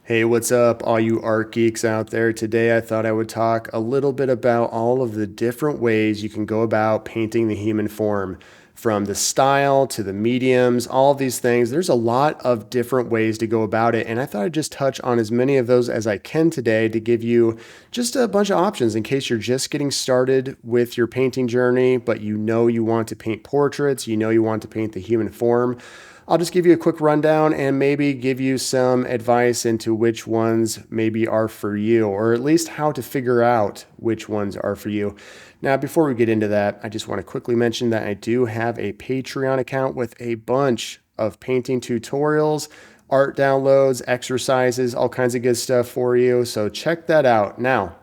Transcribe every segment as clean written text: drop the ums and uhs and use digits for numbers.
Hey, what's up, all you art geeks out there? Today I thought I would talk a little bit about all of the different ways you can go about painting the human form, from the style to the mediums, all of these things. There's a lot of different ways to go about it, and I thought I'd just touch on as many of those as I can today to give you just a bunch of options in case you're just getting started with your painting journey, but you know you want to paint portraits, you know you want to paint the human form. I'll just give you a quick rundown and maybe give you some advice into which ones maybe are for you, or at least how to figure out which ones are for you. Now, before we get into that, I just want to quickly mention that I do have a Patreon account with a bunch of painting tutorials, art downloads, exercises, all kinds of good stuff for you. So check that out. Now,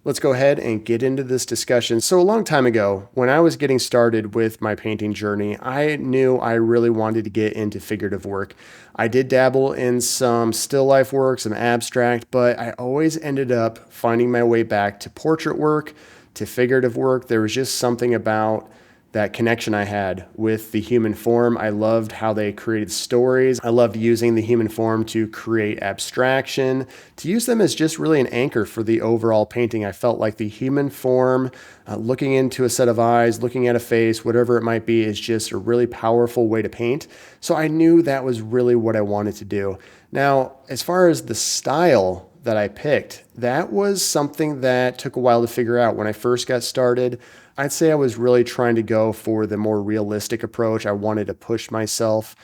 let's go ahead and get into this discussion. So, a long time ago, when I was getting started with my painting journey, I knew I really wanted to get into figurative work. I did dabble in some still life work, some abstract, but I always ended up finding my way back to portrait work, to figurative work. There was just something about that connection I had with the human form. I loved how they created stories. I loved using the human form to create abstraction, to use them as just really an anchor for the overall painting. I felt like the human form, looking into a set of eyes, looking at a face, whatever it might be, is just a really powerful way to paint. So I knew that was really what I wanted to do. Now, as far as the style that I picked, that was something that took a while to figure out. When I first got started, I'd say I was really trying to go for the more realistic approach. I wanted to push myself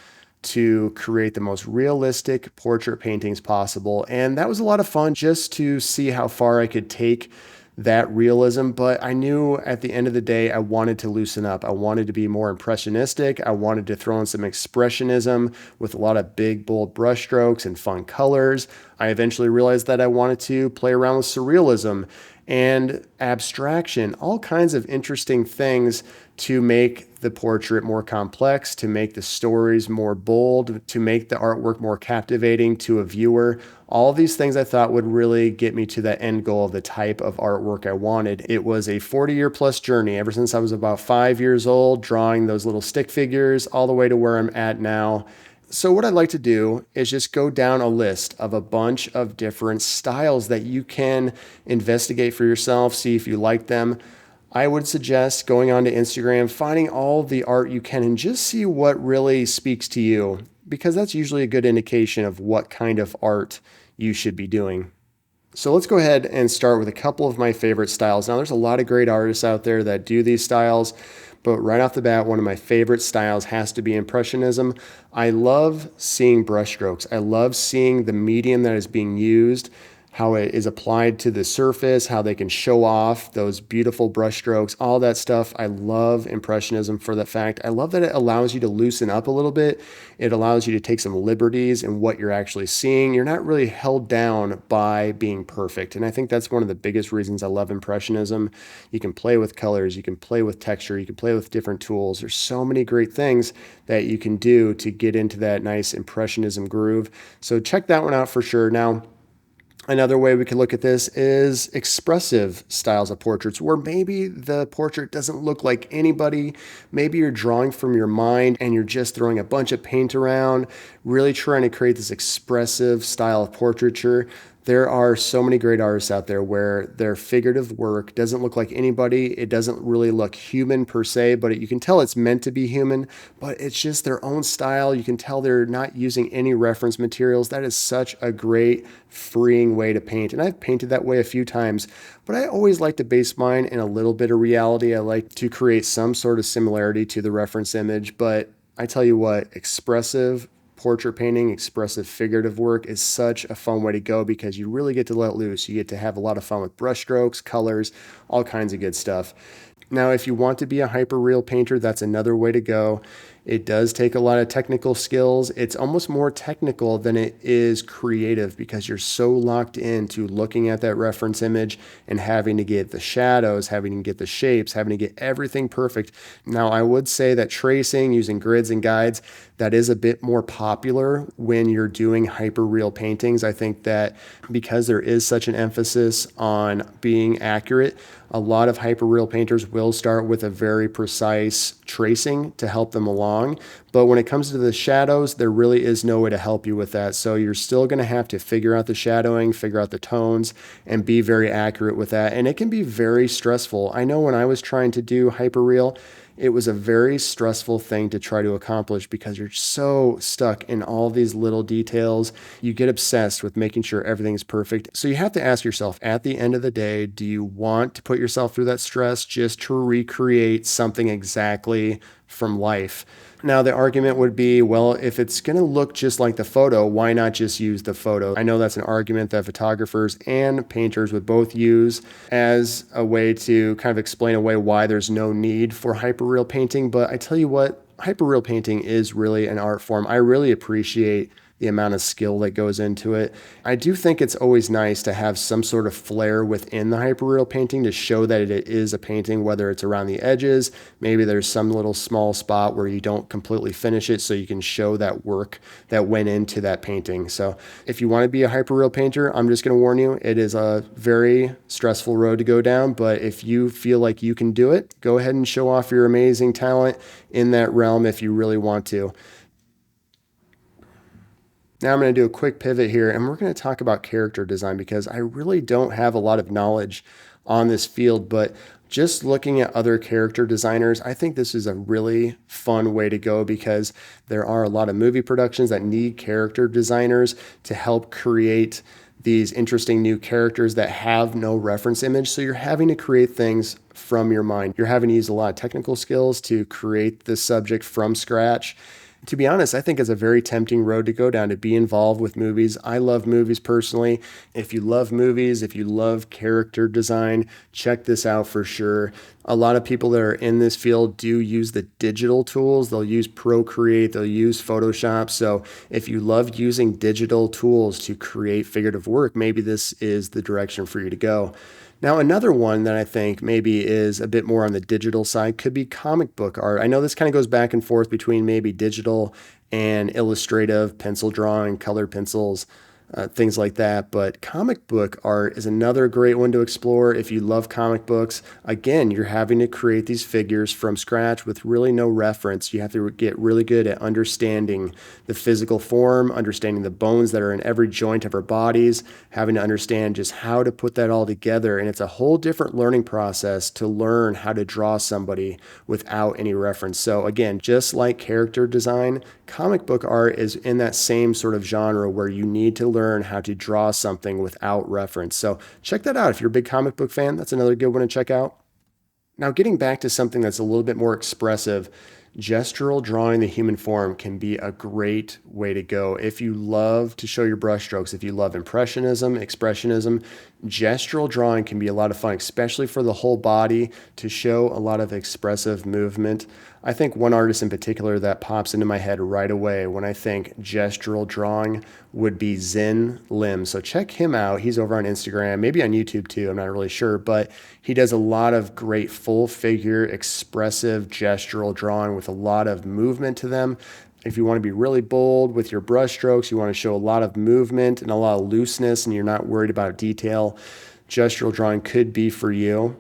to create the most realistic portrait paintings possible. And that was a lot of fun just to see how far I could take that realism. But I knew at the end of the day, I wanted to loosen up. I wanted to be more impressionistic. I wanted to throw in some expressionism with a lot of big, bold brushstrokes and fun colors. I eventually realized that I wanted to play around with surrealism and abstraction, all kinds of interesting things to make the portrait more complex, to make the stories more bold, to make the artwork more captivating to a viewer. All of these things I thought would really get me to that end goal of the type of artwork I wanted. It was a 40-year plus journey ever since I was about 5 years old, drawing those little stick figures all the way to where I'm at now. So what I'd like to do is just go down a list of a bunch of different styles that you can investigate for yourself, see if you like them. I would suggest going onto Instagram, finding all the art you can, and just see what really speaks to you, because that's usually a good indication of what kind of art you should be doing. So let's go ahead and start with a couple of my favorite styles. Now, there's a lot of great artists out there that do these styles, but right off the bat, one of my favorite styles has to be Impressionism. I love seeing brushstrokes. I love seeing the medium that is being used, how it is applied to the surface, how they can show off those beautiful brushstrokes, all that stuff. I love Impressionism for that fact. I love that it allows you to loosen up a little bit. It allows you to take some liberties in what you're actually seeing. You're not really held down by being perfect. And I think that's one of the biggest reasons I love Impressionism. You can play with colors, you can play with texture, you can play with different tools. There's so many great things that you can do to get into that nice Impressionism groove. So check that one out for sure. Now, another way we could look at this is expressive styles of portraits, where maybe the portrait doesn't look like anybody. Maybe you're drawing from your mind and you're just throwing a bunch of paint around, really trying to create this expressive style of portraiture. There are so many great artists out there where their figurative work doesn't look like anybody. It doesn't really look human per se, but you can tell it's meant to be human, but it's just their own style. You can tell they're not using any reference materials. That is such a great, freeing way to paint. And I've painted that way a few times, but I always like to base mine in a little bit of reality. I like to create some sort of similarity to the reference image, but I tell you what, expressive portrait painting, expressive figurative work is such a fun way to go, because you really get to let loose. You get to have a lot of fun with brushstrokes, colors, all kinds of good stuff. Now, if you want to be a hyper-real painter, that's another way to go. It does take a lot of technical skills. It's almost more technical than it is creative, because you're so locked into looking at that reference image and having to get the shadows, having to get the shapes, having to get everything perfect. Now, I would say that tracing, using grids and guides, that is a bit more popular when you're doing hyper-real paintings. I think that because there is such an emphasis on being accurate, a lot of hyper-real painters will start with a very precise tracing to help them along wrong. But when it comes to the shadows, there really is no way to help you with that. So you're still going to have to figure out the shadowing, figure out the tones, and be very accurate with that. And it can be very stressful. I know when I was trying to do hyperreal, it was a very stressful thing to try to accomplish because you're so stuck in all these little details. You get obsessed with making sure everything's perfect. So you have to ask yourself, at the end of the day, do you want to put yourself through that stress just to recreate something exactly from life? Now, the argument would be, well, if it's going to look just like the photo, why not just use the photo? I know that's an argument that photographers and painters would both use as a way to kind of explain away why there's no need for hyperreal painting. But I tell you what, hyperreal painting is really an art form. I really appreciate the amount of skill that goes into it. I do think it's always nice to have some sort of flair within the hyperreal painting to show that it is a painting, whether it's around the edges, maybe there's some little small spot where you don't completely finish it so you can show that work that went into that painting. So if you want to be a hyperreal painter, I'm just going to warn you, it is a very stressful road to go down, but if you feel like you can do it, go ahead and show off your amazing talent in that realm if you really want to. Now I'm going to do a quick pivot here and we're going to talk about character design because I really don't have a lot of knowledge on this field, but just looking at other character designers, I think this is a really fun way to go because there are a lot of movie productions that need character designers to help create these interesting new characters that have no reference image. So you're having to create things from your mind. You're having to use a lot of technical skills to create this subject from scratch. To be honest, I think it's a very tempting road to go down to be involved with movies. I love movies personally. If you love movies, if you love character design, check this out for sure. A lot of people that are in this field do use the digital tools. They'll use Procreate, they'll use Photoshop. So if you love using digital tools to create figurative work, maybe this is the direction for you to go. Now, another one that I think maybe is a bit more on the digital side could be comic book art. I know this kind of goes back and forth between maybe digital and illustrative, pencil drawing, colored pencils, things like that. But comic book art is another great one to explore. If you love comic books, again, you're having to create these figures from scratch with really no reference. You have to get really good at understanding the physical form, understanding the bones that are in every joint of our bodies, having to understand just how to put that all together. And it's a whole different learning process to learn how to draw somebody without any reference. So again, just like character design, comic book art is in that same sort of genre where you need to learn how to draw something without reference. So check that out. If you're a big comic book fan, that's another good one to check out. Now, getting back to something that's a little bit more expressive, gestural drawing the human form can be a great way to go. If you love to show your brushstrokes, if you love Impressionism, expressionism, gestural drawing can be a lot of fun, especially for the whole body to show a lot of expressive movement. I think one artist in particular that pops into my head right away when I think gestural drawing would be Zen Lim. So check him out. He's over on Instagram, maybe on YouTube too. I'm not really sure, but he does a lot of great full figure, expressive gestural drawing with a lot of movement to them. If you want to be really bold with your brush strokes, you want to show a lot of movement and a lot of looseness and you're not worried about detail, gestural drawing could be for you.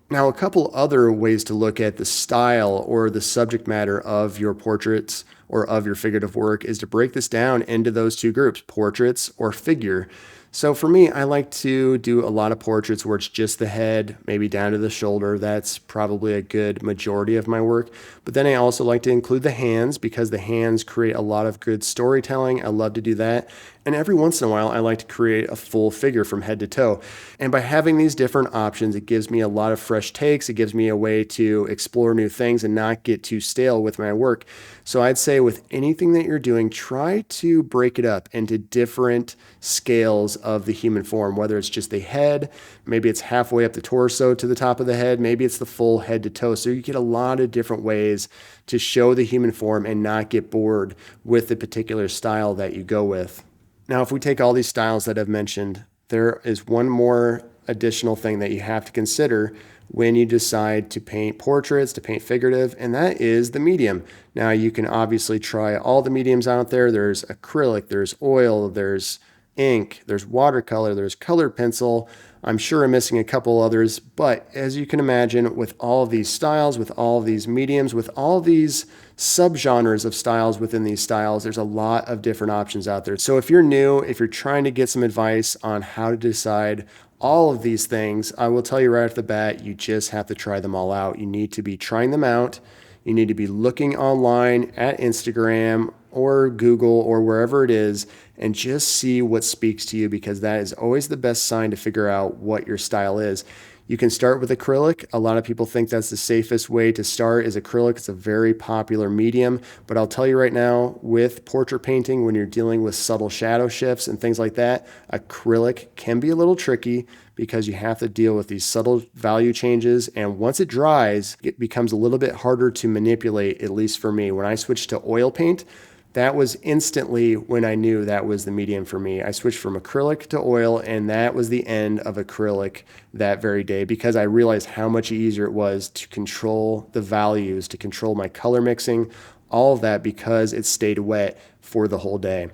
Now, a couple other ways to look at the style or the subject matter of your portraits or of your figurative work is to break this down into those two groups, portraits or figure. So for me, I like to do a lot of portraits where it's just the head, maybe down to the shoulder. That's probably a good majority of my work. But then I also like to include the hands because the hands create a lot of good storytelling. I love to do that. And every once in a while, I like to create a full figure from head to toe. And by having these different options, it gives me a lot of fresh takes. It gives me a way to explore new things and not get too stale with my work. So I'd say with anything that you're doing, try to break it up into different scales of the human form, whether it's just the head, maybe it's halfway up the torso to the top of the head, maybe it's the full head to toe. So you get a lot of different ways to show the human form and not get bored with the particular style that you go with. Now, if we take all these styles that I've mentioned, there is one more additional thing that you have to consider when you decide to paint portraits, to paint figurative, and that is the medium. Now, you can obviously try all the mediums out there. There's acrylic, there's oil, there's ink, there's watercolor, there's colored pencil. I'm sure I'm missing a couple others, but as you can imagine, with all of these styles, with all of these mediums, with all these subgenres of styles within these styles, there's a lot of different options out there. So if you're new, if you're trying to get some advice on how to decide all of these things, I will tell you right off the bat, you just have to try them all out. You need to be trying them out. You need to be looking online at Instagram or Google or wherever it is and just see what speaks to you, because that is always the best sign to figure out what your style is. You can start with acrylic. A lot of people think that's the safest way to start is acrylic. It's a very popular medium, but I'll tell you right now, with portrait painting, when you're dealing with subtle shadow shifts and things like that, acrylic can be a little tricky because you have to deal with these subtle value changes. And once it dries, it becomes a little bit harder to manipulate, at least for me. When I switched to oil paint, that was instantly when I knew that was the medium for me. I switched from acrylic to oil, and that was the end of acrylic that very day, because I realized how much easier it was to control the values, to control my color mixing, all of that, because it stayed wet for the whole day.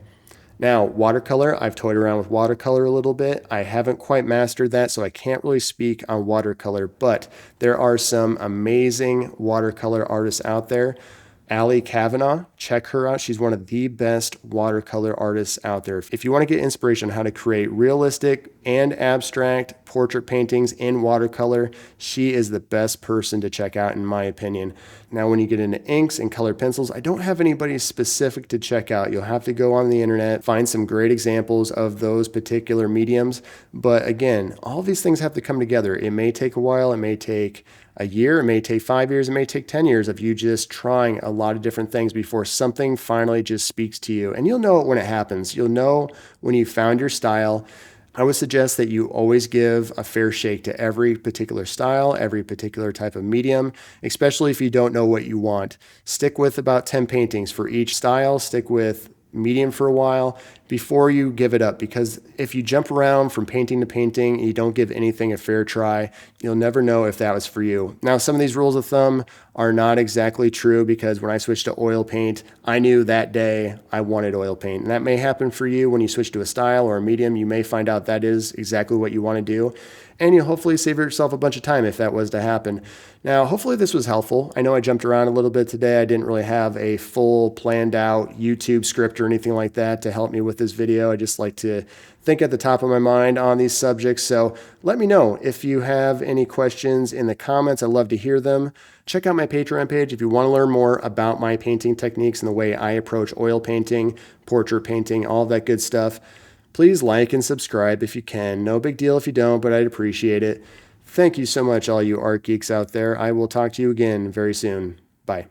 Now, watercolor, I've toyed around with watercolor a little bit. I haven't quite mastered that, so I can't really speak on watercolor, but there are some amazing watercolor artists out there. Cavanaugh, check her out. She's one of the best watercolor artists out there. If you want to get inspiration on how to create realistic and abstract portrait paintings in watercolor, she is the best person to check out, in my opinion. Now, when you get into inks and colored pencils, I don't have anybody specific to check out. You'll have to go on the internet, find some great examples of those particular mediums. But again, all these things have to come together. It may take a while. It may take a year, it may take 5 years, it may take 10 years of you just trying a lot of different things before something finally just speaks to you. And you'll know it when it happens. You'll know when you found your style. I would suggest that you always give a fair shake to every particular style, every particular type of medium, especially if you don't know what you want. Stick with about 10 paintings for each style. Stick with medium for a while before you give it up, because if you jump around from painting to painting and you don't give anything a fair try, you'll never know if that was for you. Now, some of these rules of thumb are not exactly true, because when I switched to oil paint, I knew that day I wanted oil paint. And that may happen for you when you switch to a style or a medium. You may find out that is exactly what you want to do, and you'll hopefully save yourself a bunch of time if that was to happen. Now, hopefully this was helpful. I know I jumped around a little bit today. I didn't really have a full planned out YouTube script or anything like that to help me with this video. I just like to think at the top of my mind on these subjects. So let me know if you have any questions in the comments. I'd love to hear them. Check out my Patreon page if you want to learn more about my painting techniques and the way I approach oil painting, portrait painting, all that good stuff. Please like and subscribe if you can. No big deal if you don't, but I'd appreciate it. Thank you so much, all you art geeks out there. I will talk to you again very soon. Bye.